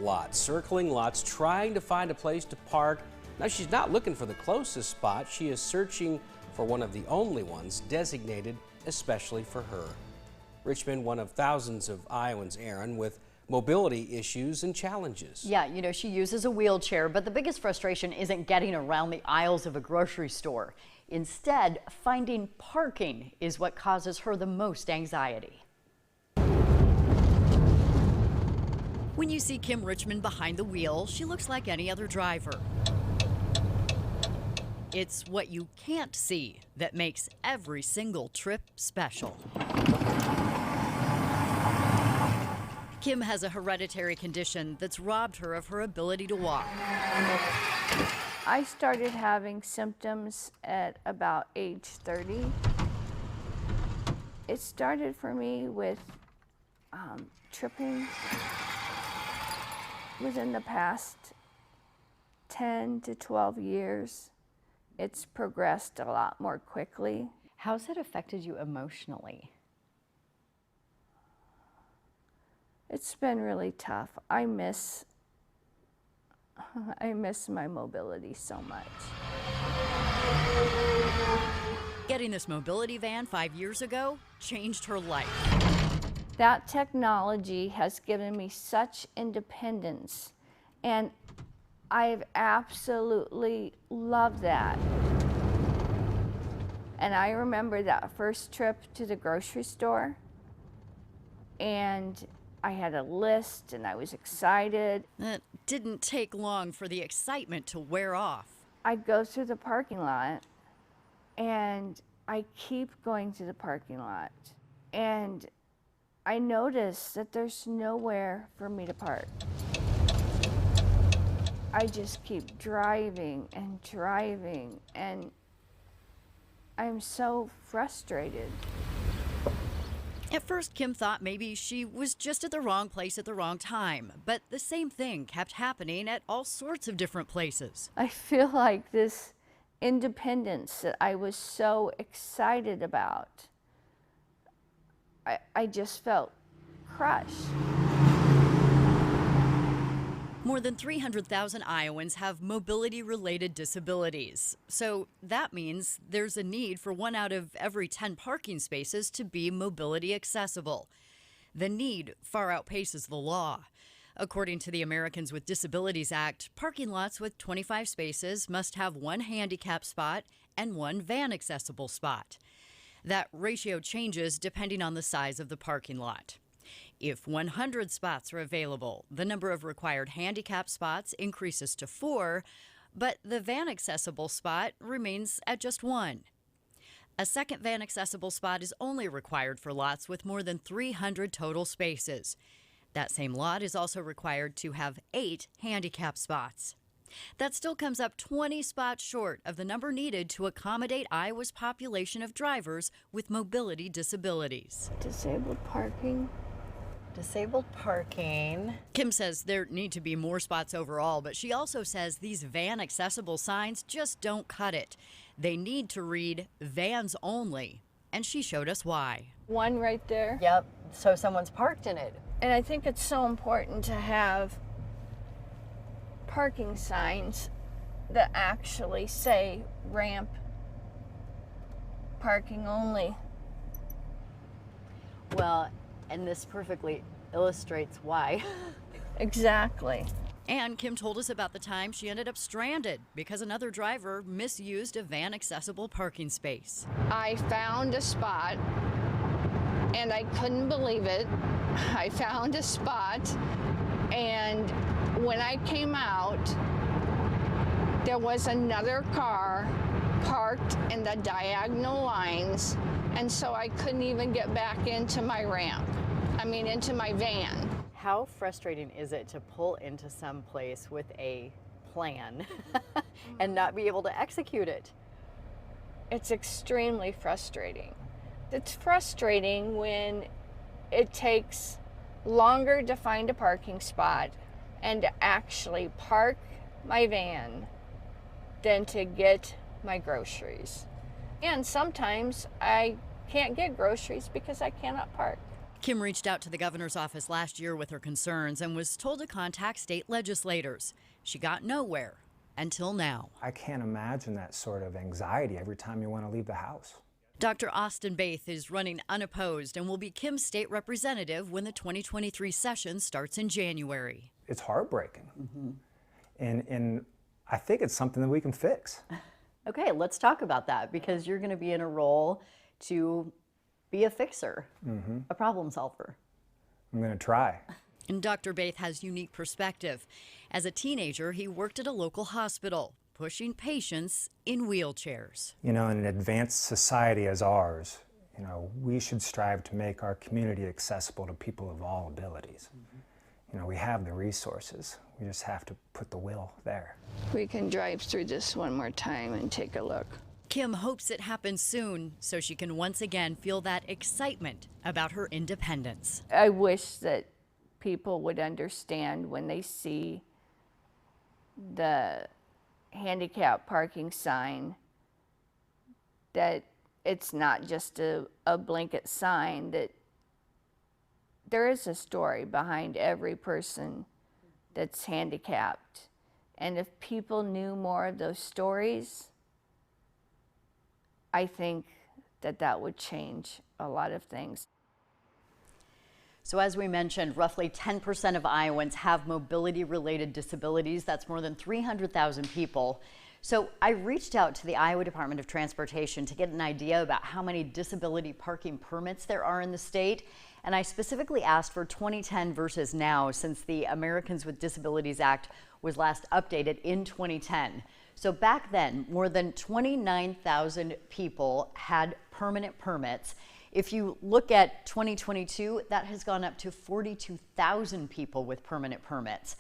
lot, circling lots, trying to find a place to park. Now, she's not looking for the closest spot. She is searching for one of the only ones designated especially for her. Richmond, one of thousands of Iowans, Aaron, with mobility issues and challenges. Yeah, you know, she uses a wheelchair, but the biggest frustration isn't getting around the aisles of a grocery store. Instead, finding parking is what causes her the most anxiety. When you see Kim Richmond behind the wheel, she looks like any other driver. It's what you can't see that makes every single trip special. Kim has a hereditary condition that's robbed her of her ability to walk. I started having symptoms at about age 30. It started for me with tripping. Within the past 10 to 12 years, it's progressed a lot more quickly. How's it affected you emotionally? It's been really tough. I miss my mobility so much. Getting this mobility van 5 years ago changed her life. That technology has given me such independence, and I've absolutely loved that. And I remember that first trip to the grocery store, and I had a list and I was excited. It didn't take long for the excitement to wear off. I'd go through the parking lot, and I keep going to the parking lot, and I noticed that there's nowhere for me to park. I just keep driving, and I'm so frustrated. At first, Kim thought maybe she was just at the wrong place at the wrong time, but the same thing kept happening at all sorts of different places. I feel like this independence that I was so excited about, I just felt crushed. More than 300,000 Iowans have mobility-related disabilities. So that means there's a need for 1 out of every 10 parking spaces to be mobility accessible. The need far outpaces the law. According to the Americans with Disabilities Act, parking lots with 25 spaces must have 1 handicap spot and 1 van accessible spot. That ratio changes depending on the size of the parking lot. If 100 spots are available, the number of required handicap spots increases to 4, but the van accessible spot remains at just 1. A second van accessible spot is only required for lots with more than 300 total spaces. That same lot is also required to have 8 handicap spots. That still comes up 20 spots short of the number needed to accommodate Iowa's population of drivers with mobility disabilities. Disabled parking. Disabled parking. Kim says there need to be more spots overall, but she also says these van accessible signs just don't cut it. They need to read vans only, and she showed us why. One right there. Yep, so someone's parked in it. And I think it's so important to have parking signs that actually say ramp parking only. Well, and this perfectly illustrates why. Exactly. And Kim told us about the time she ended up stranded because another driver misused a van accessible parking space. I found a spot and I couldn't believe it. I found a spot, and when I came out, there was another car parked in the diagonal lines, and so I couldn't even get back into my ramp. Into my van. How frustrating is it to pull into some place with a plan and not be able to execute it? It's extremely frustrating. It's frustrating when it takes longer to find a parking spot and to actually park my van than to get my groceries. And sometimes I can't get groceries because I cannot park. Kim reached out to the governor's office last year with her concerns and was told to contact state legislators. She got nowhere until now. I can't imagine that sort of anxiety every time you want to leave the house. Dr. Austin Baith is running unopposed and will be Kim's state representative when the 2023 session starts in January. It's heartbreaking. And I think it's something that we can fix. Okay, let's talk about that, because you're going to be in a role to be a fixer, a problem solver. I'm going to try. And Dr. Baith has unique perspective. As a teenager, he worked at a local hospital, pushing patients in wheelchairs. You know, in an advanced society as ours, you know, we should strive to make our community accessible to people of all abilities. You know, we have the resources. We just have to put the will there. We can drive through this one more time and take a look. Kim hopes it happens soon so she can once again feel that excitement about her independence. I wish that people would understand when they see the handicap parking sign that it's not just a blanket sign, that there is a story behind every person that's handicapped. And if people knew more of those stories, I think that that would change a lot of things. So as we mentioned, roughly 10% of Iowans have mobility-related disabilities. That's more than 300,000 people. So I reached out to the Iowa Department of Transportation to get an idea about how many disability parking permits there are in the state. And I specifically asked for 2010 versus now, since the Americans with Disabilities Act was last updated in 2010. So back then, more than 29,000 people had permanent permits. If you look at 2022, that has gone up to 42,000 people with permanent permits.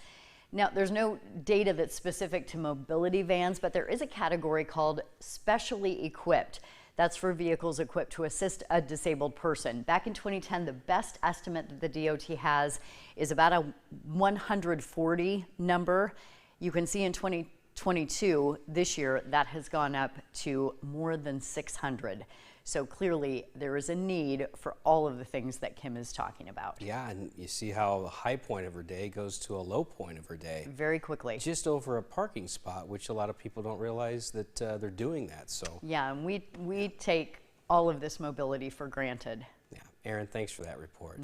Now, there's no data that's specific to mobility vans, but there is a category called specially equipped. That's for vehicles equipped to assist a disabled person. Back in 2010, the best estimate that the DOT has is about a 140 number. You can see in 2022, this year, that has gone up to more than 600. So clearly there is a need for all of the things that Kim is talking about. Yeah, and you see how the high point of her day goes to a low point of her day. Very quickly. Just over a parking spot, which a lot of people don't realize that they're doing that. So yeah, and we take all of this mobility for granted. yeah, Aaron, thanks for that report.